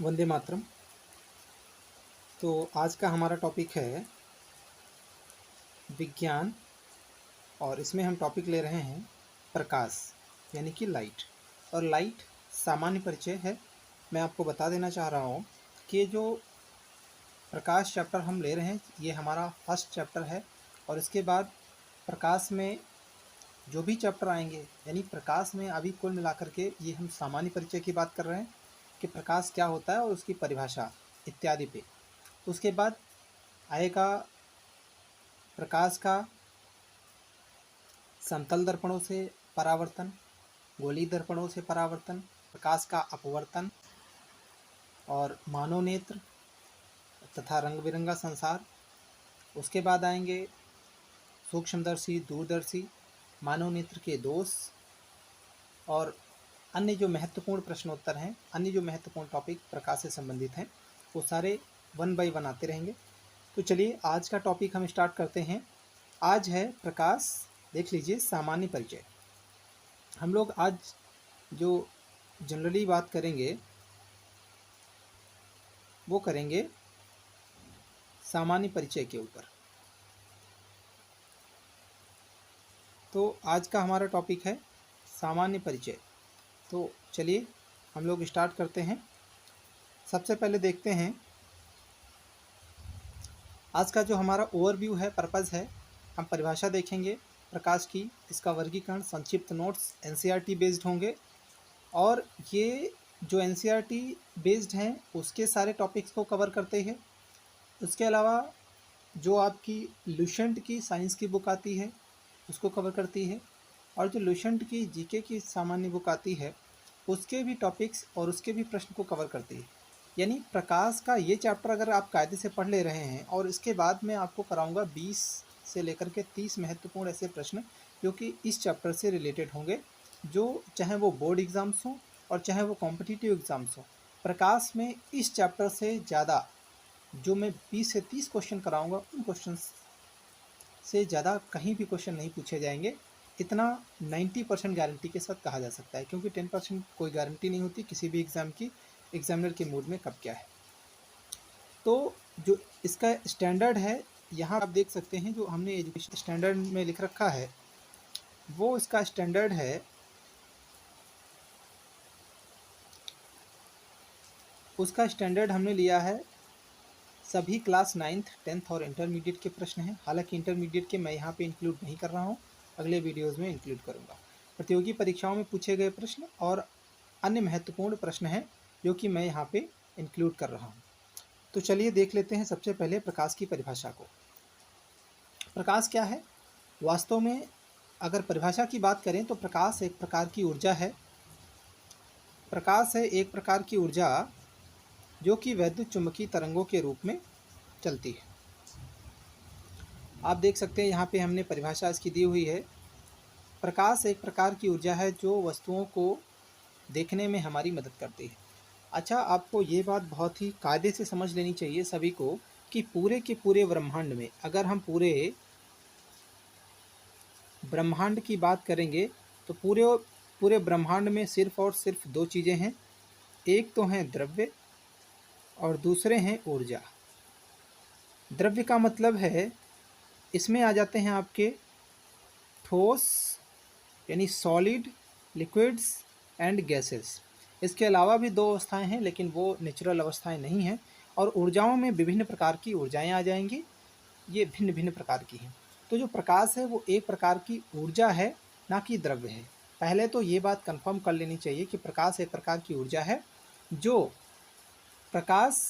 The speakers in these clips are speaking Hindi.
वंदे मातरम। तो आज का हमारा टॉपिक है विज्ञान और इसमें हम टॉपिक ले रहे हैं प्रकाश यानी कि लाइट। और लाइट सामान्य परिचय है। मैं आपको बता देना चाह रहा हूँ कि जो प्रकाश चैप्टर हम ले रहे हैं ये हमारा फर्स्ट चैप्टर है। और इसके बाद प्रकाश में जो भी चैप्टर आएंगे यानी प्रकाश में अभी कुल मिलाकर के ये हम सामान्य परिचय की बात कर रहे हैं कि प्रकाश क्या होता है और उसकी परिभाषा इत्यादि पे। उसके बाद आएगा प्रकाश का समतल दर्पणों से परावर्तन, गोलीय दर्पणों से परावर्तन, प्रकाश का अपवर्तन और मानव नेत्र तथा रंग बिरंगा संसार। उसके बाद आएंगे सूक्ष्मदर्शी, दूरदर्शी, मानव नेत्र के दोष और अन्य जो महत्वपूर्ण प्रश्नोत्तर हैं, अन्य जो महत्वपूर्ण टॉपिक प्रकाश से संबंधित हैं वो सारे वन बाय वन आते रहेंगे। तो चलिए आज का टॉपिक हम स्टार्ट करते हैं। आज है प्रकाश, देख लीजिए सामान्य परिचय। हम लोग आज जो जनरली बात करेंगे वो करेंगे सामान्य परिचय के ऊपर। तो आज का हमारा टॉपिक है सामान्य परिचय। तो चलिए हम लोग स्टार्ट करते हैं। सबसे पहले देखते हैं आज का जो हमारा ओवरव्यू है, पर्पज़ है। हम परिभाषा देखेंगे प्रकाश की, इसका वर्गीकरण, संक्षिप्त नोट्स एनसीईआरटी बेस्ड होंगे। और ये जो एनसीईआरटी बेस्ड हैं उसके सारे टॉपिक्स को कवर करते हैं। उसके अलावा जो आपकी लुसेंट की साइंस की बुक आती है उसको कवर करती है। और जो लुसेंट की जीके की सामान्य बुक आती है उसके भी टॉपिक्स और उसके भी प्रश्न को कवर करती है। यानी प्रकाश का ये चैप्टर अगर आप कायदे से पढ़ ले रहे हैं और इसके बाद मैं आपको कराऊंगा 20 से लेकर के 30 महत्वपूर्ण ऐसे प्रश्न जो कि इस चैप्टर से रिलेटेड होंगे, जो चाहे वो बोर्ड एग्ज़ाम्स हों और चाहे वो कॉम्पिटिटिव एग्ज़ाम्स हों। प्रकाश में इस चैप्टर से ज़्यादा जो मैं 20 से 30 क्वेश्चन कराऊंगा उन क्वेश्चन से ज़्यादा कहीं भी क्वेश्चन नहीं पूछे जाएंगे। इतना 90% गारंटी के साथ कहा जा सकता है, क्योंकि 10% कोई गारंटी नहीं होती किसी भी एग्ज़ाम की, एग्जामिनर के मूड में कब क्या है। तो जो इसका स्टैंडर्ड है यहाँ आप देख सकते हैं, जो हमने एजुकेशन स्टैंडर्ड में लिख रखा है वो इसका स्टैंडर्ड है। उसका स्टैंडर्ड हमने लिया है सभी क्लास 9th 10th और इंटरमीडिएट के प्रश्न हैं। हालांकि इंटरमीडिएट के मैं यहाँ पे इंक्लूड नहीं कर रहा हूँ, अगले वीडियोज़ में इंक्लूड करूँगा। प्रतियोगी परीक्षाओं में पूछे गए प्रश्न और अन्य महत्वपूर्ण प्रश्न हैं जो कि मैं यहाँ पे इंक्लूड कर रहा हूँ। तो चलिए देख लेते हैं सबसे पहले प्रकाश की परिभाषा को। प्रकाश क्या है? वास्तव में अगर परिभाषा की बात करें तो प्रकाश एक प्रकार की ऊर्जा है। प्रकाश है एक प्रकार की ऊर्जा जो कि वैद्युत चुंबकीय तरंगों के रूप में चलती है। आप देख सकते हैं यहाँ पे हमने परिभाषा इसकी दी हुई है। प्रकाश एक प्रकार की ऊर्जा है जो वस्तुओं को देखने में हमारी मदद करती है। अच्छा, आपको ये बात बहुत ही कायदे से समझ लेनी चाहिए सभी को कि पूरे के पूरे ब्रह्मांड में अगर हम पूरे ब्रह्मांड की बात करेंगे तो पूरे पूरे ब्रह्मांड में सिर्फ और सिर्फ दो चीज़ें हैं। एक तो हैं द्रव्य और दूसरे हैं ऊर्जा। द्रव्य का मतलब है इसमें आ जाते हैं आपके ठोस यानी सॉलिड, लिक्विड्स एंड गैसेस। इसके अलावा भी दो अवस्थाएं हैं लेकिन वो नेचुरल अवस्थाएं नहीं हैं। और ऊर्जाओं में विभिन्न प्रकार की ऊर्जाएं आ जाएंगी, ये भिन्न भिन्न प्रकार की हैं। तो जो प्रकाश है वो एक प्रकार की ऊर्जा है, ना कि द्रव्य है। पहले तो ये बात कंफर्म कर लेनी चाहिए कि प्रकाश एक प्रकार की ऊर्जा है। जो प्रकाश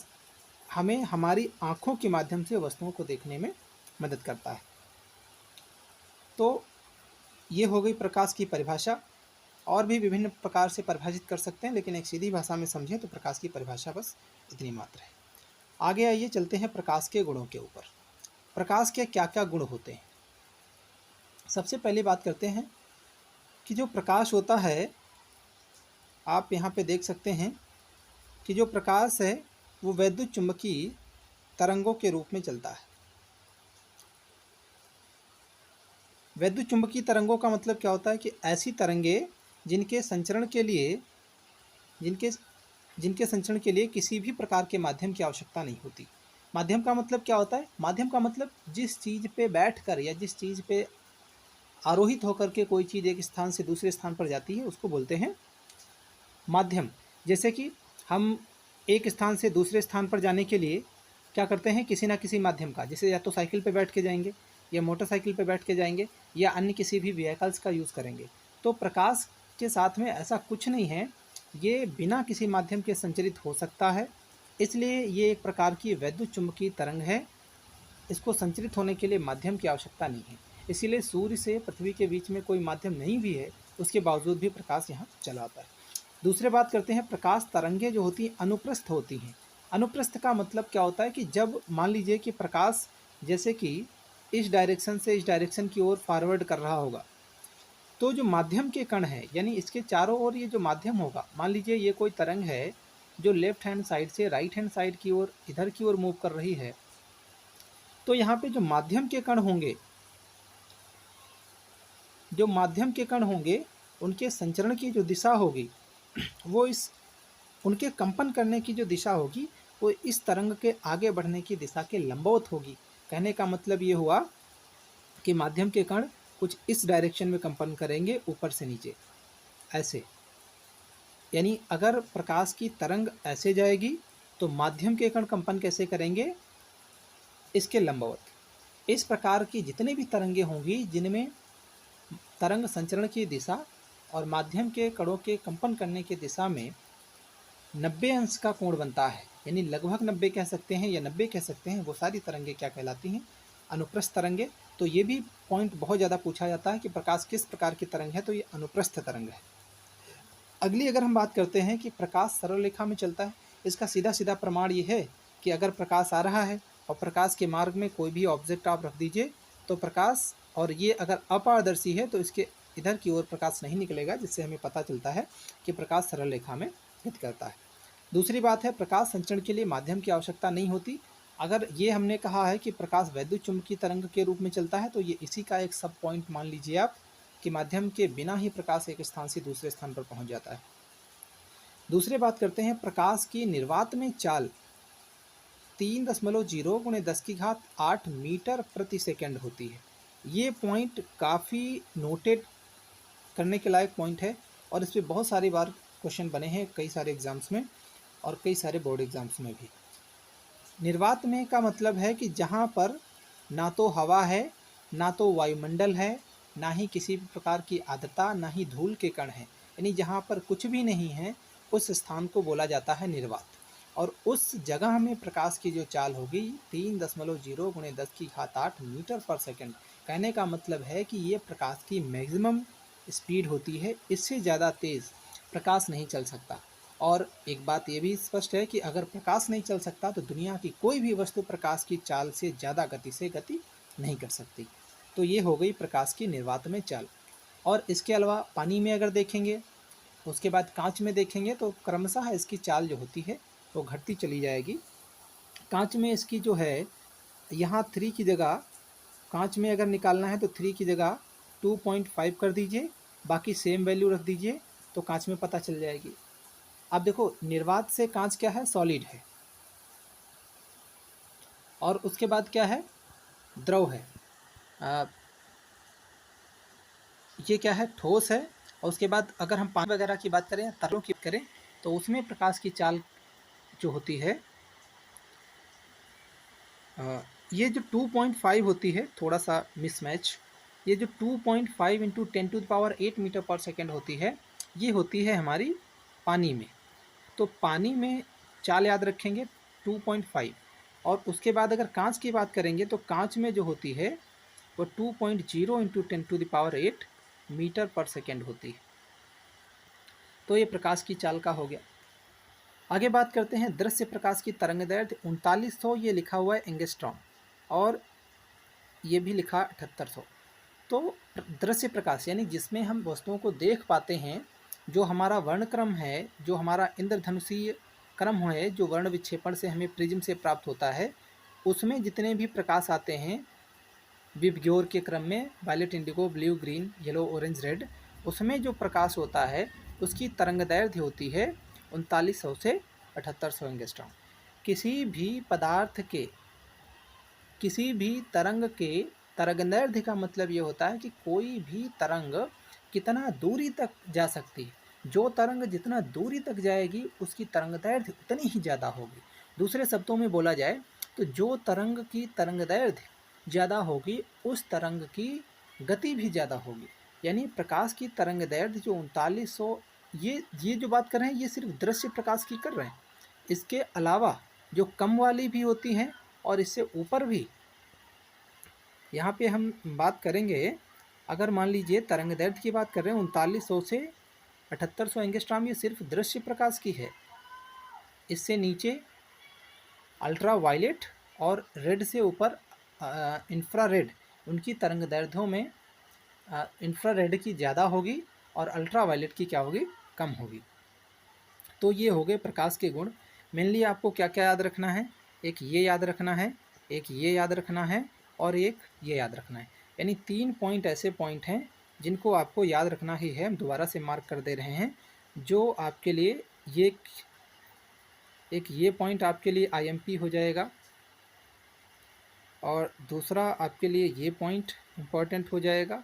हमें हमारी आँखों के माध्यम से वस्तुओं को देखने में मदद करता है। तो ये हो गई प्रकाश की परिभाषा। और भी विभिन्न प्रकार से परिभाषित कर सकते हैं, लेकिन एक सीधी भाषा में समझें तो प्रकाश की परिभाषा बस इतनी मात्र है। आगे आइए चलते हैं प्रकाश के गुणों के ऊपर। प्रकाश के क्या क्या गुण होते हैं? सबसे पहले बात करते हैं कि जो प्रकाश होता है, आप यहाँ पे देख सकते हैं कि जो प्रकाश है वो वैद्युत चुंबकीय तरंगों के रूप में चलता है। वैद्युत चुंबकीय तरंगों का मतलब क्या होता है कि ऐसी तरंगे जिनके संचरण के लिए जिनके जिनके संचरण के लिए किसी भी प्रकार के माध्यम की आवश्यकता नहीं होती। माध्यम का मतलब क्या होता है? माध्यम का मतलब जिस चीज़ पे बैठकर या जिस चीज़ पे आरोहित होकर के कोई चीज़ एक स्थान से दूसरे स्थान पर जाती है उसको बोलते हैं माध्यम। जैसे कि हम एक स्थान से दूसरे स्थान पर जाने के लिए क्या करते हैं, किसी ना किसी माध्यम का, जैसे या तो साइकिल पे बैठ के जाएंगे या मोटरसाइकिल पे बैठ के जाएंगे या अन्य किसी भी व्हीकल्स का यूज़ करेंगे। तो प्रकाश के साथ में ऐसा कुछ नहीं है, ये बिना किसी माध्यम के संचरित हो सकता है। इसलिए ये एक प्रकार की वैद्युत चुंबकीय तरंग है, इसको संचरित होने के लिए माध्यम की आवश्यकता नहीं है। इसीलिए सूर्य से पृथ्वी के बीच में कोई माध्यम नहीं भी है, उसके बावजूद भी प्रकाश यहाँ चला आता है। दूसरे बात करते हैं, प्रकाश तरंगें जो होती हैं अनुप्रस्थ होती हैं। अनुप्रस्थ का मतलब क्या होता है कि जब मान लीजिए कि प्रकाश जैसे कि इस डायरेक्शन से इस डायरेक्शन की ओर फॉरवर्ड कर रहा होगा, तो जो माध्यम के कण है यानी इसके चारों ओर ये जो माध्यम होगा, मान लीजिए ये कोई तरंग है जो लेफ्ट हैंड साइड से राइट हैंड साइड की ओर इधर की ओर मूव कर रही है, तो यहाँ पे जो माध्यम के कण होंगे, जो माध्यम के कण होंगे उनके संचरण की जो दिशा होगी वो इस उनके कंपन करने की जो दिशा होगी वो इस तरंग के आगे बढ़ने की दिशा के लंबवत होगी। कहने का मतलब ये हुआ कि माध्यम के कण कुछ इस डायरेक्शन में कंपन करेंगे ऊपर से नीचे ऐसे। यानी अगर प्रकाश की तरंग ऐसे जाएगी तो माध्यम के कण कंपन कैसे करेंगे, इसके लंबवत। इस प्रकार की जितनी भी तरंगें होंगी जिनमें तरंग संचरण की दिशा और माध्यम के कणों के कंपन करने की दिशा में 90 अंश का कोण बनता है, यानी लगभग 90 कह सकते हैं या 90 कह सकते हैं, वो सारी तरंगें क्या कहलाती हैं, अनुप्रस्थ तरंगें। तो ये भी पॉइंट बहुत ज़्यादा पूछा जाता है कि प्रकाश किस प्रकार की तरंग है, तो ये अनुप्रस्थ तरंग है। अगली अगर हम बात करते हैं कि प्रकाश सरल रेखा में चलता है, इसका सीधा सीधा प्रमाण ये है कि अगर प्रकाश आ रहा है और प्रकाश के मार्ग में कोई भी ऑब्जेक्ट आप रख दीजिए तो प्रकाश, और ये अगर अपारदर्शी है तो इसके इधर की ओर प्रकाश नहीं निकलेगा, जिससे हमें पता चलता है कि प्रकाश सरल रेखा में गति करता है। दूसरी बात है, प्रकाश संचरण के लिए माध्यम की आवश्यकता नहीं होती। अगर ये हमने कहा है कि प्रकाश वैद्युत चुंबकीय तरंग के रूप में चलता है तो ये इसी का एक सब पॉइंट मान लीजिए आप कि माध्यम के बिना ही प्रकाश एक स्थान से दूसरे स्थान पर पहुंच जाता है। दूसरी बात करते हैं, प्रकाश की निर्वात में चाल 3.0 × 10⁸ मीटर प्रति सेकंड होती है। ये पॉइंट काफ़ी नोटेड करने के लायक पॉइंट है और इस पर बहुत सारी बार क्वेश्चन बने हैं कई सारे एग्जाम्स में और कई सारे बोर्ड एग्जाम्स में भी। निर्वात में का मतलब है कि जहाँ पर ना तो हवा है, ना तो वायुमंडल है, ना ही किसी भी प्रकार की आर्द्रता, ना ही धूल के कण हैं, यानी जहाँ पर कुछ भी नहीं है उस स्थान को बोला जाता है निर्वात। और उस जगह में प्रकाश की जो चाल होगी 3.0 × 10⁸ मीटर पर सेकंड। कहने का मतलब है कि ये प्रकाश की मैक्सिमम स्पीड होती है, इससे ज़्यादा तेज़ प्रकाश नहीं चल सकता। और एक बात ये भी स्पष्ट है कि अगर प्रकाश नहीं चल सकता तो दुनिया की कोई भी वस्तु प्रकाश की चाल से ज़्यादा गति से गति नहीं कर सकती। तो ये हो गई प्रकाश की निर्वात में चाल। और इसके अलावा पानी में अगर देखेंगे, उसके बाद कांच में देखेंगे तो क्रमशः इसकी चाल जो होती है वो घटती चली जाएगी। कांच में इसकी जो है यहाँ 3 की जगह, कांच में अगर निकालना है तो 3 की जगह 2.5 कर दीजिए, बाकी सेम वैल्यू रख दीजिए तो कांच में पता चल जाएगी। अब देखो निर्वात से कांच क्या है, सॉलिड है, और उसके बाद क्या है, द्रव है। ये क्या है, ठोस है। और उसके बाद अगर हम पानी वगैरह की बात करें, तरलों की बात करें, तो उसमें प्रकाश की चाल जो होती है ये जो 2.5 होती है, थोड़ा सा मिसमैच, ये जो 2.5 × 10⁸ मीटर पर सेकेंड होती है, ये होती है हमारी पानी में। तो पानी में चाल याद रखेंगे 2.5। और उसके बाद अगर कांच की बात करेंगे तो कांच में जो होती है वो 2.0 × 10⁸ मीटर पर सेकेंड होती है। तो ये प्रकाश की चाल का हो गया। आगे बात करते हैं दृश्य प्रकाश की तरंगदैर्घ्य 3900, ये लिखा हुआ है एंगस्ट्रॉम, और ये भी लिखा 7800। तो दृश्य प्रकाश यानी जिसमें हम वस्तुओं को देख पाते हैं, जो हमारा वर्णक्रम है, जो हमारा इंद्रधनुषीय क्रम है, जो वर्ण विक्षेपण से हमें प्रिज्म से प्राप्त होता है, उसमें जितने भी प्रकाश आते हैं विबग्योर के क्रम में, violet, indigo, blue, green, yellow, orange, red, उसमें जो प्रकाश होता है उसकी तरंगदैर्घ्य होती है 3900 से 7800 एंगस्ट्रॉम। किसी भी पदार्थ के, किसी भी तरंग के तरंगदैर्ध्य का मतलब ये होता है कि कोई भी तरंग कितना दूरी तक जा सकती है। जो तरंग जितना दूरी तक जाएगी उसकी तरंगदैर्ध्य उतनी ही ज़्यादा होगी। दूसरे शब्दों में बोला जाए तो जो तरंग की तरंगदैर्ध्य ज़्यादा होगी उस तरंग की गति भी ज़्यादा होगी। यानी प्रकाश की तरंगदैर्ध्य जो 3900, ये जो बात कर रहे हैं ये सिर्फ दृश्य प्रकाश की कर रहे हैं। इसके अलावा जो कम वाली भी होती हैं और इससे ऊपर भी। यहाँ पे हम बात करेंगे, अगर मान लीजिए तरंगदैर्ध्य की बात कर रहे हैं 3900 से 7800 एंगस्ट्रॉम, ये सिर्फ दृश्य प्रकाश की है। इससे नीचे अल्ट्रा वायलेट और रेड से ऊपर इंफ्रारेड, उनकी तरंगदैर्ध्यों में इंफ्रारेड की ज़्यादा होगी और अल्ट्रा वायलेट की क्या होगी, कम होगी। तो ये हो गए प्रकाश के गुण। मेनली आपको क्या क्या याद रखना है, एक ये याद रखना है, एक ये याद रखना है और एक ये याद रखना है। यानी 3 पॉइंट ऐसे पॉइंट हैं जिनको आपको याद रखना ही है। हम दोबारा से मार्क कर दे रहे हैं जो आपके लिए एक ये पॉइंट आपके लिए आईएमपी हो जाएगा और दूसरा आपके लिए ये पॉइंट इम्पॉर्टेंट हो जाएगा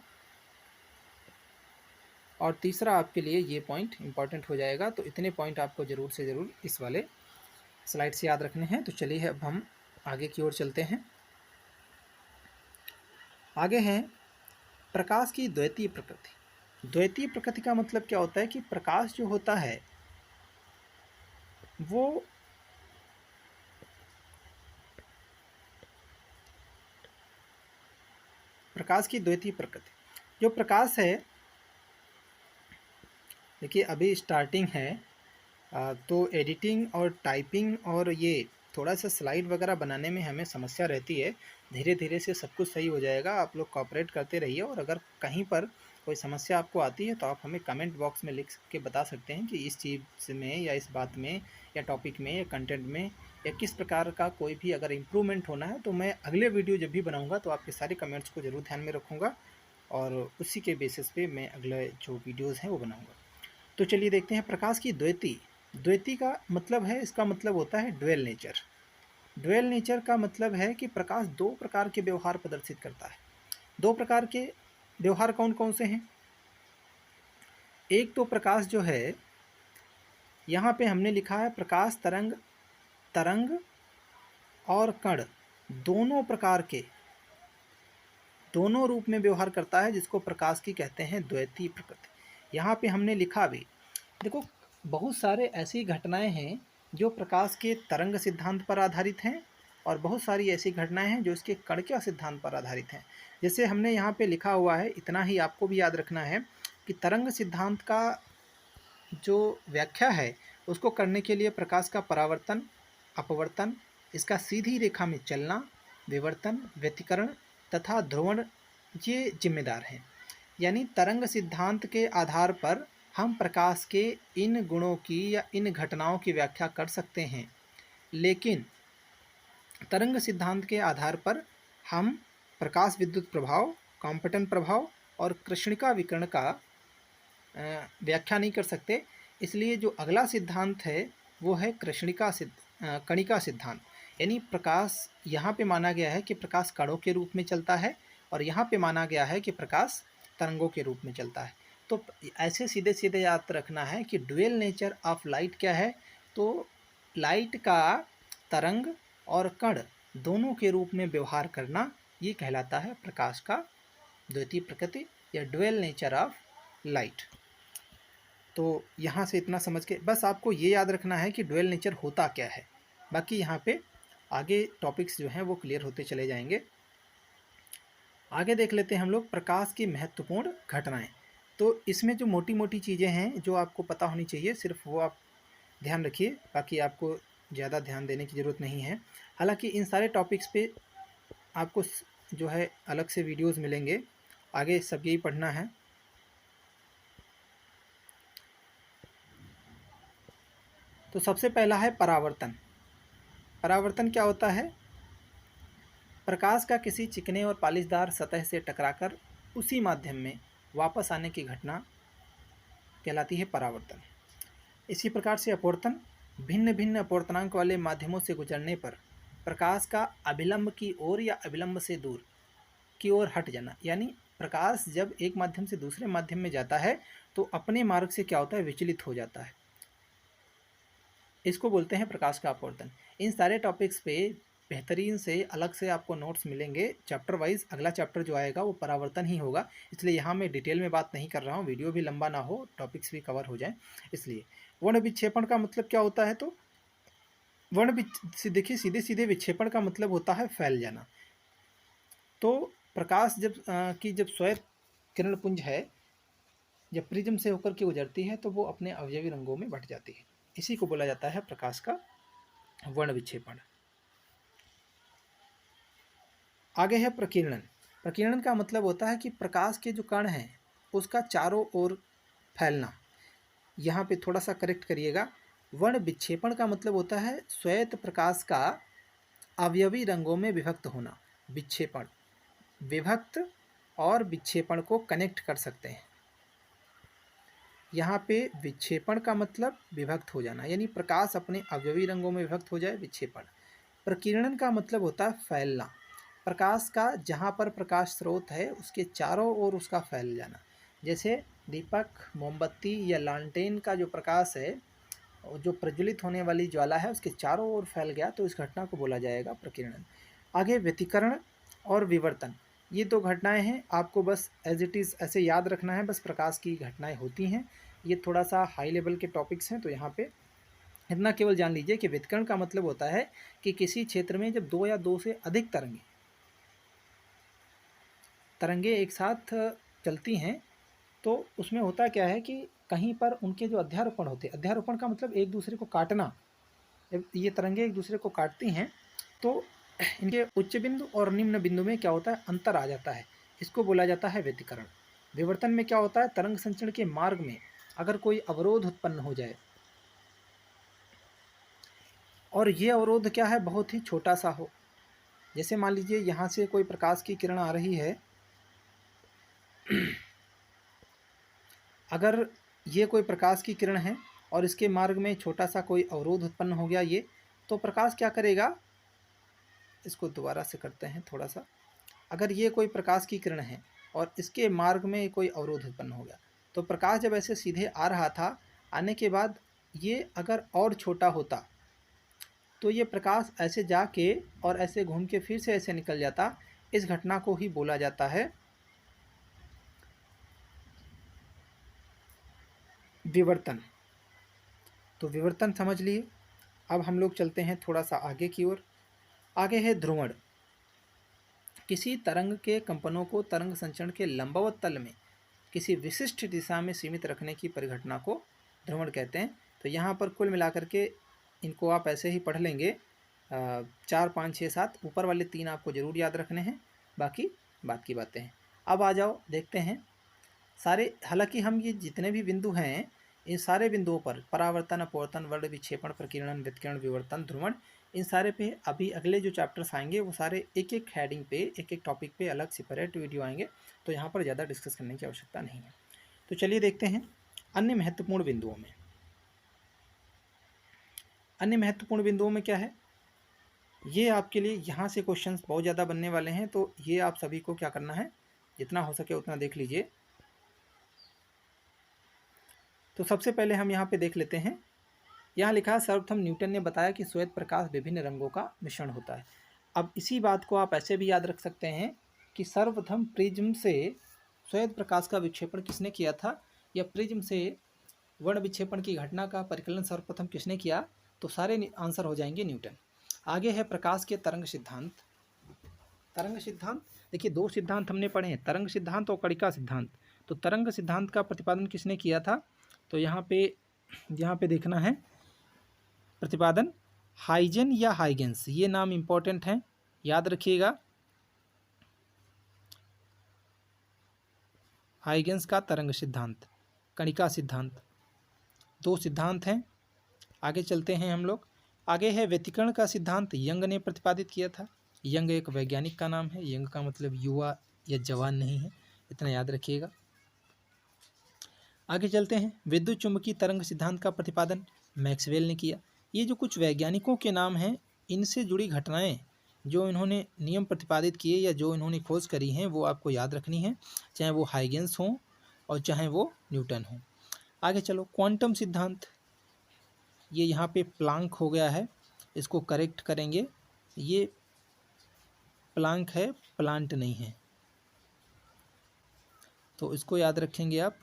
और तीसरा आपके लिए ये पॉइंट इम्पॉर्टेंट हो जाएगा। तो इतने पॉइंट आपको ज़रूर से ज़रूर इस वाले स्लाइड से याद रखने हैं। तो चलिए अब हम आगे की ओर चलते हैं। आगे हैं प्रकाश की द्वैतीय प्रकृति। द्वैतीय प्रकृति का मतलब क्या होता है कि प्रकाश जो होता है वो प्रकाश की द्वैतीय प्रकृति, जो प्रकाश है, देखिए अभी स्टार्टिंग है तो एडिटिंग और टाइपिंग और ये थोड़ा सा स्लाइड वगैरह बनाने में हमें समस्या रहती है। धीरे धीरे से सब कुछ सही हो जाएगा। आप लोग कोऑपरेट करते रहिए और अगर कहीं पर कोई समस्या आपको आती है तो आप हमें कमेंट बॉक्स में लिख के बता सकते हैं कि इस चीज़ में या इस बात में या टॉपिक में या कंटेंट में या किस प्रकार का कोई भी अगर इम्प्रूवमेंट होना है तो मैं अगले वीडियो जब भी बनाऊँगा तो आपके सारे कमेंट्स को ज़रूर ध्यान में रखूँगा और उसी के बेसिस पे मैं अगले जो वीडियोज़ हैं वो बनाऊँगा। तो चलिए देखते हैं प्रकाश की द्वैती। द्वैती का मतलब है, इसका मतलब होता है ड्वेल नेचर। ड्वेल नेचर का मतलब है कि प्रकाश दो प्रकार के व्यवहार प्रदर्शित करता है। दो प्रकार के व्यवहार कौन कौन से हैं? एक तो प्रकाश जो है, यहाँ पे हमने लिखा है प्रकाश तरंग, तरंग और कण दोनों प्रकार के, दोनों रूप में व्यवहार करता है, जिसको प्रकाश की कहते हैं द्वैतीय प्रकृति। यहाँ पे हमने लिखा भी, देखो बहुत सारे ऐसी घटनाएं हैं जो प्रकाश के तरंग सिद्धांत पर आधारित हैं और बहुत सारी ऐसी घटनाएं हैं जो इसके कण के सिद्धांत पर आधारित हैं। जैसे हमने यहाँ पे लिखा हुआ है, इतना ही आपको भी याद रखना है कि तरंग सिद्धांत का जो व्याख्या है उसको करने के लिए प्रकाश का परावर्तन, अपवर्तन, इसका सीधी रेखा में चलना, विवर्तन, व्यतिकरण तथा ध्रुवण ये जिम्मेदार हैं। यानी तरंग सिद्धांत के आधार पर हम प्रकाश के इन गुणों की या इन घटनाओं की व्याख्या कर सकते हैं, लेकिन तरंग सिद्धांत के आधार पर हम प्रकाश विद्युत प्रभाव, कॉम्पटन प्रभाव और कृष्णिका विकिरण का व्याख्या नहीं कर सकते। इसलिए जो अगला सिद्धांत है वो है कणिका सिद्धांत। यानी प्रकाश यहाँ पे माना गया है कि प्रकाश कणों के रूप में चलता है और यहाँ पे माना गया है कि प्रकाश तरंगों के रूप में चलता है। तो ऐसे सीधे सीधे याद रखना है कि ड्यूअल नेचर ऑफ लाइट क्या है, तो लाइट का तरंग और कण दोनों के रूप में व्यवहार करना ये कहलाता है प्रकाश का द्वैतीय प्रकृति या ड्यूअल नेचर ऑफ लाइट। तो यहाँ से इतना समझ के बस आपको ये याद रखना है कि ड्यूअल नेचर होता क्या है। बाकी यहाँ पे आगे टॉपिक्स जो हैं वो क्लियर होते चले जाएंगे। आगे देख लेते हैं हम लोग प्रकाश की महत्वपूर्ण घटनाएं। तो इसमें जो मोटी मोटी चीज़ें हैं जो आपको पता होनी चाहिए, सिर्फ वो आप ध्यान रखिए, बाकी आपको ज़्यादा ध्यान देने की ज़रूरत नहीं है। हालांकि इन सारे टॉपिक्स पे आपको जो है अलग से वीडियोज़ मिलेंगे, आगे सब यही पढ़ना है। तो सबसे पहला है परावर्तन। परावर्तन क्या होता है? प्रकाश का किसी चिकने और पालिशदार सतह से टकराकर उसी माध्यम में वापस आने की घटना कहलाती है परावर्तन। इसी प्रकार से अपवर्तन भिन्न भिन्न अपवर्तनांक वाले माध्यमों से गुजरने पर प्रकाश का अभिलंब की ओर या अभिलंब से दूर की ओर हट जाना, यानी प्रकाश जब एक माध्यम से दूसरे माध्यम में जाता है तो अपने मार्ग से क्या होता है, विचलित हो जाता है। इसको बोलते हैं प्रकाश का अपवर्तन। इन सारे टॉपिक्स पे बेहतरीन से अलग से आपको नोट्स मिलेंगे चैप्टर वाइज। अगला चैप्टर जो आएगा वो परावर्तन ही होगा, इसलिए यहाँ मैं डिटेल में बात नहीं कर रहा हूँ, वीडियो भी लंबा ना हो, टॉपिक्स भी कवर हो जाए इसलिए। वर्ण विक्षेपण का मतलब क्या होता है, तो देखिए सीधे सीधे विक्षेपण का मतलब होता है फैल जाना। तो प्रकाश जब श्वेत किरण पुंज है, जब प्रिज्म से होकर के गुजरती है तो वो अपने अवयवी रंगों में बट जाती है। इसी को बोला जाता है प्रकाश का वर्ण विक्षेपण। आगे है प्रकीर्णन। प्रकीर्णन का मतलब होता है कि प्रकाश के जो कण हैं उसका चारों ओर फैलना। यहाँ पे थोड़ा सा करेक्ट करिएगा, वर्ण विक्षेपण का मतलब होता है श्वेत प्रकाश का अवयवी रंगों में विभक्त होना। विक्षेपण विभक्त और विक्षेपण को कनेक्ट कर सकते हैं। यहाँ पे विक्षेपण का मतलब विभक्त हो जाना, यानी प्रकाश अपने अवयवी रंगों में विभक्त हो जाए, विक्षेपण। प्रकीर्णन का मतलब होता है फैलना, प्रकाश का जहाँ पर प्रकाश स्रोत है उसके चारों ओर उसका फैल जाना। जैसे दीपक, मोमबत्ती या लालटेन का जो प्रकाश है, जो प्रज्वलित होने वाली ज्वाला है, उसके चारों ओर फैल गया तो इस घटना को बोला जाएगा प्रकीर्णन। आगे व्यतिकरण और विवर्तन, ये दो घटनाएं हैं, आपको बस एज इट इज़ ऐसे याद रखना है, बस प्रकाश की घटनाएं होती हैं। ये थोड़ा सा हाई लेवल के टॉपिक्स हैं, तो यहाँ पे इतना केवल जान लीजिए कि व्यतिकरण का मतलब होता है कि किसी क्षेत्र में जब दो या दो से अधिक तरंगे एक साथ चलती हैं तो उसमें होता क्या है कि कहीं पर उनके जो अध्यारोपण होते हैं, अध्यारोपण का मतलब एक दूसरे को काटना, जब ये तरंगे एक दूसरे को काटती हैं तो इनके उच्च बिंदु और निम्न बिंदु में क्या होता है, अंतर आ जाता है, इसको बोला जाता है व्यतिकरण। विवर्तन में क्या होता है, तरंग संचरण के मार्ग में अगर कोई अवरोध उत्पन्न हो जाए और ये अवरोध क्या है, बहुत ही छोटा सा हो, जैसे मान लीजिए यहाँ से कोई प्रकाश की किरण आ रही है, अगर ये कोई प्रकाश की किरण है और इसके मार्ग में छोटा सा कोई अवरोध उत्पन्न हो गया ये, तो प्रकाश क्या करेगा, इसको दोबारा से करते हैं थोड़ा सा। अगर ये कोई प्रकाश की किरण है और इसके मार्ग में कोई अवरोध उत्पन्न हो गया, तो प्रकाश जब ऐसे सीधे आ रहा था, आने के बाद ये अगर और छोटा होता तो ये प्रकाश ऐसे जाके और ऐसे घूम के फिर से ऐसे निकल जाता। इस घटना को ही बोला जाता है विवर्तन। तो विवर्तन समझ लिए। अब हम लोग चलते हैं थोड़ा सा आगे की ओर। आगे है ध्रुवण। किसी तरंग के कंपनों को तरंग संचरण के लंबवत तल में किसी विशिष्ट दिशा में सीमित रखने की परिघटना को ध्रुवण कहते हैं। तो यहाँ पर कुल मिलाकर के इनको आप ऐसे ही पढ़ लेंगे, 4, 5, 6, 7, ऊपर वाले 3 आपको ज़रूर याद रखने हैं, बाकी बात की बातें हैं। अब आ जाओ देखते हैं सारे, हालांकि हम ये जितने भी बिंदु हैं इन सारे बिंदुओं पर परावर्तन, अपवर्तन, वर्ण विक्षेपण, प्रकीर्णन, व्यतिकरण, विवर्तन, ध्रुवण, इन सारे पे अभी अगले जो चैप्टर्स आएंगे वो सारे एक एक हेडिंग पे, एक एक टॉपिक पे अलग सेपरेट वीडियो आएंगे, तो यहाँ पर ज़्यादा डिस्कस करने की आवश्यकता नहीं है। तो चलिए देखते हैं अन्य महत्वपूर्ण बिंदुओं में। अन्य महत्वपूर्ण बिंदुओं में क्या है, ये आपके लिए यहाँ से क्वेश्चंस बहुत ज़्यादा बनने वाले हैं, तो ये आप सभी को क्या करना है, जितना हो सके उतना देख लीजिए। तो सबसे पहले हम यहाँ पे देख लेते हैं, यहाँ लिखा है सर्वप्रथम न्यूटन ने बताया कि श्वेत प्रकाश विभिन्न रंगों का मिश्रण होता है। अब इसी बात को आप ऐसे भी याद रख सकते हैं कि सर्वप्रथम प्रिज्म से श्वेत प्रकाश का विक्षेपण किसने किया था, या प्रिज्म से वर्ण विक्षेपण की घटना का परिकलन सर्वप्रथम किसने किया, तो सारे आंसर हो जाएंगे न्यूटन। आगे है प्रकाश के तरंग सिद्धांत। तरंग सिद्धांत देखिए, 2 सिद्धांत हमने पढ़े हैं, तरंग सिद्धांत और कणिका सिद्धांत। तो तरंग सिद्धांत का प्रतिपादन किसने किया था, तो यहाँ पे देखना है प्रतिपादन हाइजन या हाइगेंस, ये नाम इंपॉर्टेंट है, याद रखिएगा। हाइगेंस का तरंग सिद्धांत, कणिका सिद्धांत, 2 सिद्धांत हैं। आगे चलते हैं हम लोग। आगे है व्यतिकरण का सिद्धांत, यंग ने प्रतिपादित किया था। यंग एक वैज्ञानिक का नाम है, यंग का मतलब युवा या जवान नहीं है, इतना याद रखिएगा। आगे चलते हैं। विद्युत चुंबकीय तरंग सिद्धांत का प्रतिपादन मैक्सवेल ने किया। ये जो कुछ वैज्ञानिकों के नाम हैं, इनसे जुड़ी घटनाएं जो इन्होंने नियम प्रतिपादित किए या जो इन्होंने खोज करी हैं वो आपको याद रखनी है, चाहे वो हाइगेंस हों और चाहे वो न्यूटन हों। आगे चलो, क्वांटम सिद्धांत, ये यहाँ पे प्लांक हो गया है, इसको करेक्ट करेंगे। ये प्लांक है, प्लांट नहीं है, तो इसको याद रखेंगे आप,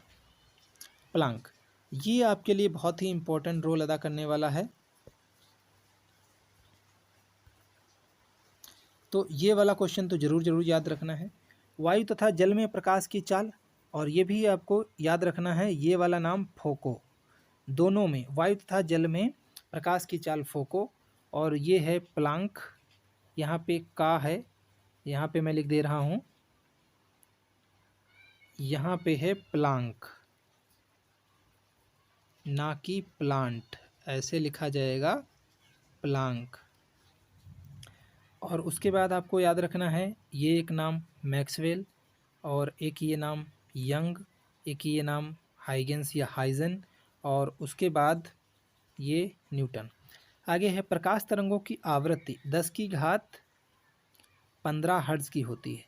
प्लांक। ये आपके लिए बहुत ही इम्पोर्टेंट रोल अदा करने वाला है। तो ये वाला क्वेश्चन तो जरूर याद रखना है। वायु तथा जल में प्रकाश की चाल, और ये भी आपको याद रखना है, ये वाला नाम फोको। दोनों में, वायु तथा जल में प्रकाश की चाल फोको, और ये है प्लांक। यहाँ पे का है, यहाँ पे मैं लिख दे रहा हूँ, यहाँ पे है प्लांक, ना कि प्लांट, ऐसे लिखा जाएगा प्लांक। और उसके बाद आपको याद रखना है, ये एक नाम मैक्सवेल, और एक ये नाम यंग, एक ये नाम हाइगेंस या हाइजन, और उसके बाद ये न्यूटन। आगे है प्रकाश तरंगों की आवृत्ति 10⁻15 हर्ट्ज की होती है।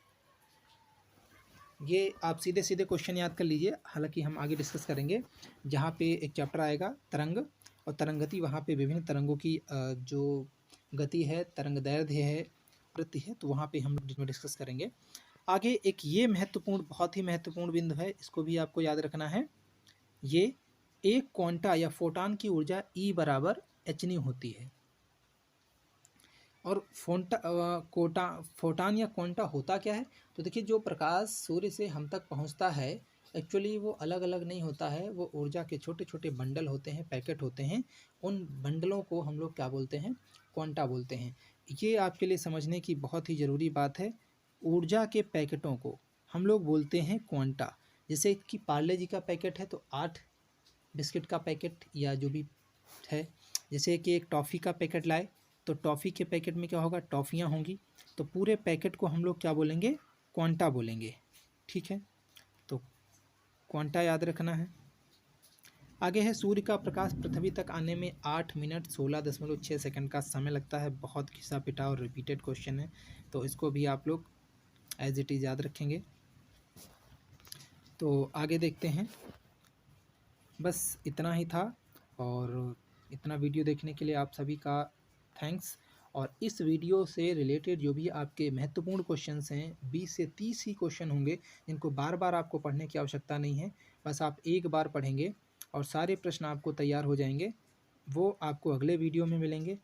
ये आप सीधे सीधे क्वेश्चन याद कर लीजिए, हालांकि हम आगे डिस्कस करेंगे। जहाँ पे एक चैप्टर आएगा तरंग और तरंग गति, वहाँ पे विभिन्न तरंगों की जो गति है, तरंग दैर्ध्य है, आवृत्ति है, तो वहाँ पे हम लोग डिस्कस करेंगे। आगे एक ये महत्वपूर्ण, बहुत ही महत्वपूर्ण बिंदु है, इसको भी आपको याद रखना है। ये एक क्वांटा या फोटान की ऊर्जा E बराबर hν होती है। और फोटान या क्वांटा होता क्या है? तो देखिए, जो प्रकाश सूर्य से हम तक पहुंचता है, एक्चुअली वो अलग अलग नहीं होता है, वो ऊर्जा के छोटे छोटे बंडल होते हैं, पैकेट होते हैं। उन बंडलों को हम लोग क्या बोलते हैं? क्वांटा बोलते हैं। ये आपके लिए समझने की बहुत ही ज़रूरी बात है। ऊर्जा के पैकेटों को हम लोग बोलते हैं क्वांटा। जैसे कि पार्ले जी का पैकेट है तो 8 बिस्किट का पैकेट या जो भी है, जैसे कि एक टॉफ़ी का पैकेट लाए तो टॉफ़ी के पैकेट में क्या होगा? टॉफ़ियाँ होंगी। तो पूरे पैकेट को हम लोग क्या बोलेंगे? क्वांटा बोलेंगे। ठीक है, तो क्वांटा याद रखना है। आगे है, सूर्य का प्रकाश पृथ्वी तक आने में 8 मिनट 16.6 सेकंड का समय लगता है। बहुत घिसा पिटा और रिपीटेड क्वेश्चन है, तो इसको भी आप लोग एज इट इज़ याद रखेंगे। तो आगे देखते हैं। बस इतना ही था, और इतना वीडियो देखने के लिए आप सभी का थैंक्स। और इस वीडियो से रिलेटेड जो भी आपके महत्वपूर्ण क्वेश्चंस हैं, 20 से 30 ही क्वेश्चन होंगे, जिनको बार बार आपको पढ़ने की आवश्यकता नहीं है। बस आप एक बार पढ़ेंगे और सारे प्रश्न आपको तैयार हो जाएंगे। वो आपको अगले वीडियो में मिलेंगे।